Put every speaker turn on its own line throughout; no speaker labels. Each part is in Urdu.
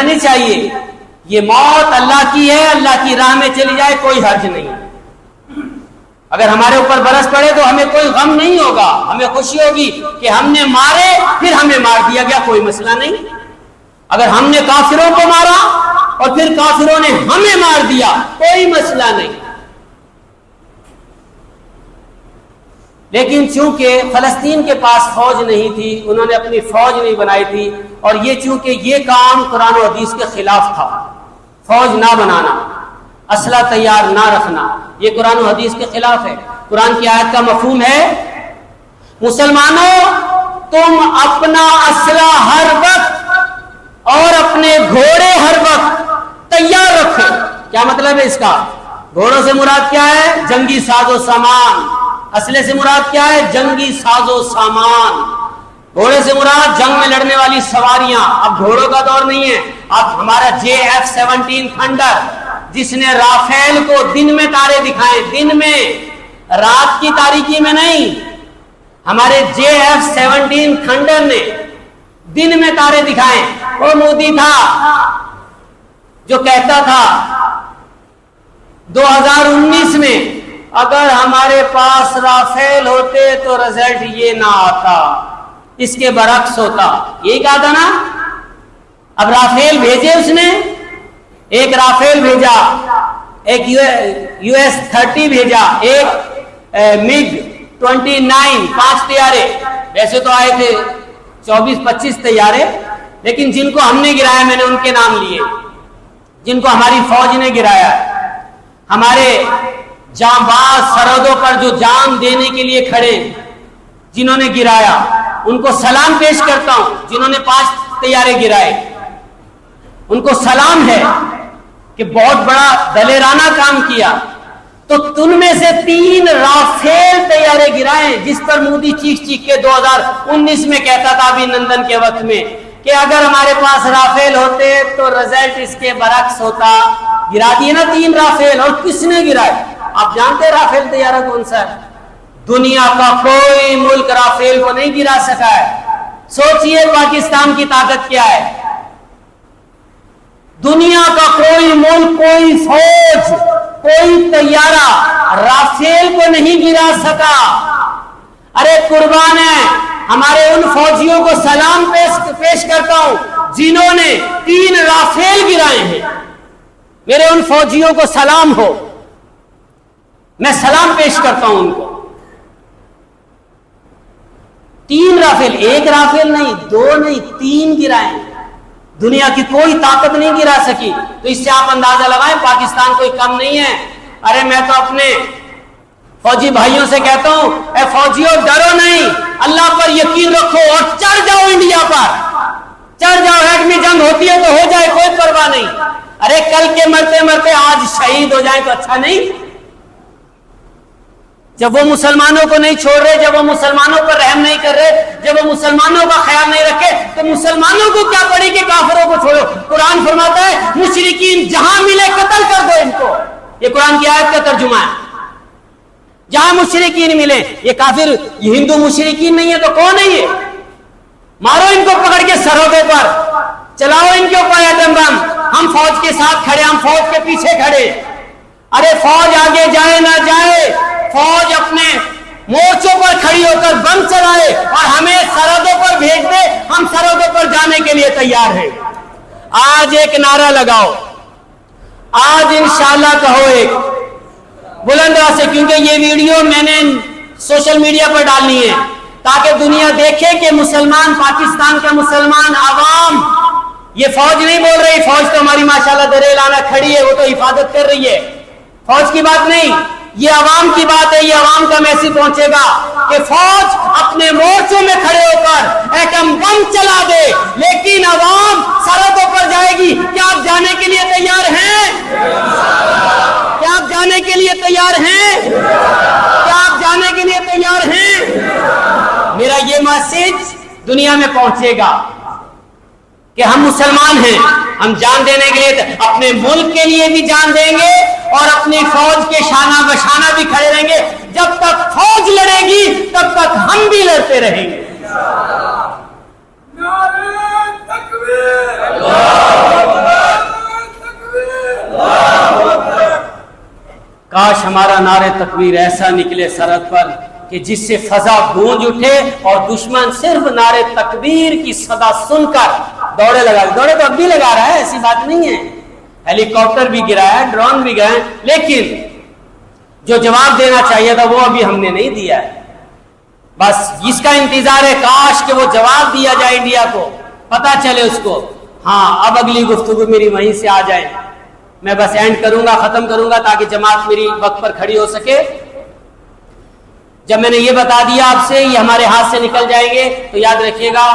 نہیں چاہیے. یہ موت اللہ کی ہے, اللہ کی راہ میں چلی جائے کوئی حرج نہیں. اگر ہمارے اوپر برس پڑے تو ہمیں کوئی غم نہیں ہوگا, ہمیں خوشی ہوگی کہ ہم نے مارے پھر ہمیں مار دیا گیا, کوئی مسئلہ نہیں. اگر ہم نے کافروں کو مارا اور پھر کافروں نے ہمیں مار دیا کوئی مسئلہ نہیں. لیکن چونکہ فلسطین کے پاس فوج نہیں تھی, انہوں نے اپنی فوج نہیں بنائی تھی, اور یہ چونکہ یہ کام قرآن و حدیث کے خلاف تھا, فوج نہ بنانا, اسلحہ تیار نہ رکھنا, یہ قرآن و حدیث کے خلاف ہے. قرآن کی آیت کا مفہوم ہے مسلمانوں تم اپنا اسلحہ ہر وقت اور اپنے گھوڑے ہر وقت تیار رکھو. کیا مطلب ہے اس کا؟ گھوڑوں سے مراد کیا ہے؟ جنگی ساز و سامان. اسلحے سے مراد کیا ہے؟ جنگی ساز و سامان. گھوڑے سے مراد جنگ میں لڑنے والی سواریاں. اب گھوڑوں کا دور نہیں ہے, اب ہمارا JF-17 تھنڈر جس نے رافیل کو دن میں تارے دکھائے, دن میں, رات کی تاریکی میں نہیں, ہمارے JF-17 تھنڈر نے دن میں تارے دکھائے. وہ مودی تھا جو کہتا تھا 2019 میں اگر ہمارے پاس رافیل ہوتے تو رزلٹ یہ نہ آتا, اس کے برعکس ہوتا. یہی کہا تھا نا. اب رافیل بھیجے اس نے, ایک رافیل بھیجا, ایک US-30 بھیجا, ایک MiG-29, 5 طیارے. ویسے تو آئے تھے 24-25 طیارے, لیکن جن کو ہم نے گرایا میں نے ان کے نام لیے, جن کو ہماری فوج نے گرایا. ہمارے جانباز سرحدوں پر جو جان دینے کے لیے کھڑے, جنہوں نے گرایا, ان کو سلام پیش کرتا ہوں. جنہوں نے 5 طیارے گرائے ان کو سلام ہے کہ بہت بڑا دلیرانہ کام کیا. تو تم میں سے 3 رافیل طیارے گرائے جس پر مودی چیخ چیخ کے 2019 میں کہتا تھا ابھینندن کے وقت میں کہ اگر ہمارے پاس رافیل ہوتے تو رزلٹ اس کے برعکس ہوتا. گرا دیے نا 3 رافیل. اور کس نے گرائے؟ آپ جانتے ہیں رافیل طیارہ کون سا ہے؟ دنیا کا کوئی ملک رافیل کو نہیں گرا سکا ہے. سوچئے پاکستان کی طاقت کیا ہے. دنیا کا کوئی ملک, کوئی فوج, کوئی طیارہ رافیل کو نہیں گرا سکا. ارے قربان ہے ہمارے ان فوجیوں کو سلام پیش کرتا ہوں جنہوں نے 3 رافیل گرائے ہیں. میرے ان فوجیوں کو سلام ہو, میں سلام پیش کرتا ہوں ان کو. 3 رافیل, 1 رافیل نہیں, 2 نہیں, 3 گرائے. دنیا کی کوئی طاقت نہیں گرا سکی. تو اس سے آپ اندازہ لگائیں پاکستان کوئی کم نہیں ہے. ارے میں تو اپنے فوجی بھائیوں سے کہتا ہوں, اے فوجیوں ڈرو نہیں, اللہ پر یقین رکھو اور چڑھ جاؤ انڈیا پر, چڑھ جاؤ. ایٹمی جنگ ہوتی ہے تو ہو جائے, کوئی پرواہ نہیں. ارے کل کے مرتے مرتے آج شہید ہو جائیں تو اچھا نہیں؟ جب وہ مسلمانوں کو نہیں چھوڑ رہے, جب وہ مسلمانوں پر رحم نہیں کر رہے, جب وہ مسلمانوں کا خیال نہیں رکھے, تو مسلمانوں کو کیا پڑی کہ کافروں کو چھوڑو. قرآن فرماتا ہے مشرکین جہاں ملے قتل کر دو ان کو. یہ قرآن کی آیت کا ترجمہ ہے. جہاں مشرکین ملے, یہ کافر, یہ ہندو مشرکین نہیں ہے تو کون ہے یہ؟ مارو ان کو پکڑ کے سرحدوں پر, چلاؤ ان کے اوپر ایٹم بم. ہم فوج کے ساتھ کھڑے, ہم فوج کے پیچھے کھڑے. ارے فوج آگے جائے نہ جائے, فوج اپنے مورچوں پر کھڑی ہو کر بم چلائے اور ہمیں سرحدوں پر بھیج دے, ہم سرحدوں پر جانے کے لیے تیار ہیں. آج ایک نعرہ لگاؤ, آج انشاءاللہ کہو ایک بلند آواز سے, کیونکہ یہ ویڈیو میں نے سوشل میڈیا پر ڈالنی ہے تاکہ دنیا دیکھے کہ مسلمان, پاکستان کا مسلمان عوام, یہ فوج نہیں بول رہی. فوج تو ہماری ماشاءاللہ دریلانہ کھڑی ہے, وہ تو حفاظت کر رہی ہے. فوج کی بات نہیں, یہ عوام کی بات ہے. یہ عوام کا میسج پہنچے گا کہ فوج اپنے مورچوں میں کھڑے ہو کر ایٹم بم چلا دے, لیکن عوام سرحدوں پر جائے گی. کیا آپ جانے کے لیے تیار ہیں؟ کیا آپ جانے کے لیے تیار ہیں؟ کیا آپ جانے کے لیے تیار ہیں؟ میرا یہ میسج دنیا میں پہنچے گا کہ ہم مسلمان ہیں, ہم جان دینے کے لیے, اپنے ملک کے لیے بھی جان دیں گے اور اپنی فوج کے شانہ بشانہ بھی کھڑے رہیں گے. جب تک فوج لڑے گی تب تک ہم بھی لڑتے رہیں گے. کاش ہمارا نعرہ تکبیر ایسا نکلے سرحد پر کہ جس سے فضا گونج اٹھے اور دشمن صرف نعرہ تکبیر کی صدا سن کر دوڑے لگا. دوڑے تو اب بھی لگا رہا ہے، ایسی بات نہیں ہے. ہیلی کاپٹر بھی گرایا، ڈرون بھی گئے، لیکن جو جواب دینا چاہیے تھا وہ ابھی ہم نے نہیں دیا ہے. بس اس کا انتظار ہے کاش کہ وہ جواب دیا جائے، انڈیا کو پتا چلے اس کو. ہاں اب اگلی گفتگو میری وہیں سے آ جائے. میں بس اینڈ کروں گا، ختم کروں گا تاکہ جماعت میری وقت پر کھڑی ہو سکے. جب میں نے یہ بتا دیا آپ سے یہ ہمارے ہاتھ سے نکل جائیں گے تو یاد رکھیے گا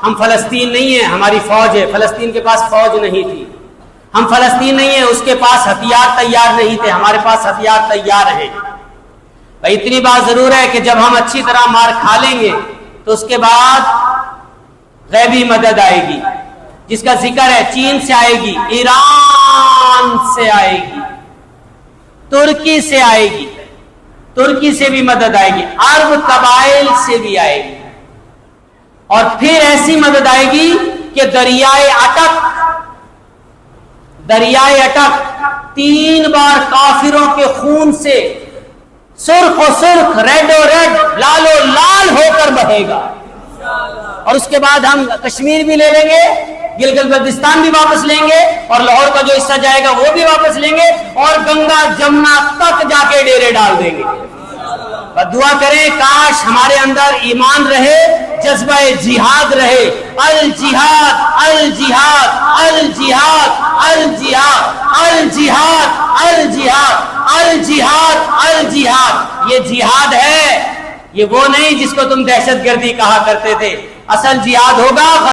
ہم فلسطین نہیں ہیں، ہماری فوج ہے. فلسطین کے پاس فوج نہیں تھی. ہم فلسطین نہیں ہیں، اس کے پاس ہتھیار تیار نہیں تھے، ہمارے پاس ہتھیار تیار ہیں. بھائی اتنی بات ضرور ہے کہ جب ہم اچھی طرح مار کھا لیں گے تو اس کے بعد غیبی مدد آئے گی جس کا ذکر ہے. چین سے آئے گی، ایران سے آئے گی، ترکی سے آئے گی، ترکی سے بھی مدد آئے گی، عرب قبائل سے بھی آئے گی. اور پھر ایسی مدد آئے گی کہ دریائے اٹک 3 بار کافروں کے خون سے سرخ و سرخ، ریڈ و ریڈ، لال و لال ہو کر بہے گا. اور اس کے بعد ہم کشمیر بھی لے لیں گے، گلگت بلتستان بھی واپس لیں گے، اور لاہور کا جو حصہ جائے گا وہ بھی واپس لیں گے، اور گنگا جمنا تک جا کے ڈیرے ڈال دیں گے. دعا کریں کاش ہمارے اندر ایمان رہے، جذبہ جہاد رہے. الجہاد الجہاد الجہاد الجہاد الجہاد الجہاد الجہاد الجہاد. یہ جہاد ہے، یہ وہ نہیں جس کو تم دہشت گردی کہا کرتے تھے. اصل جہاد ہوگا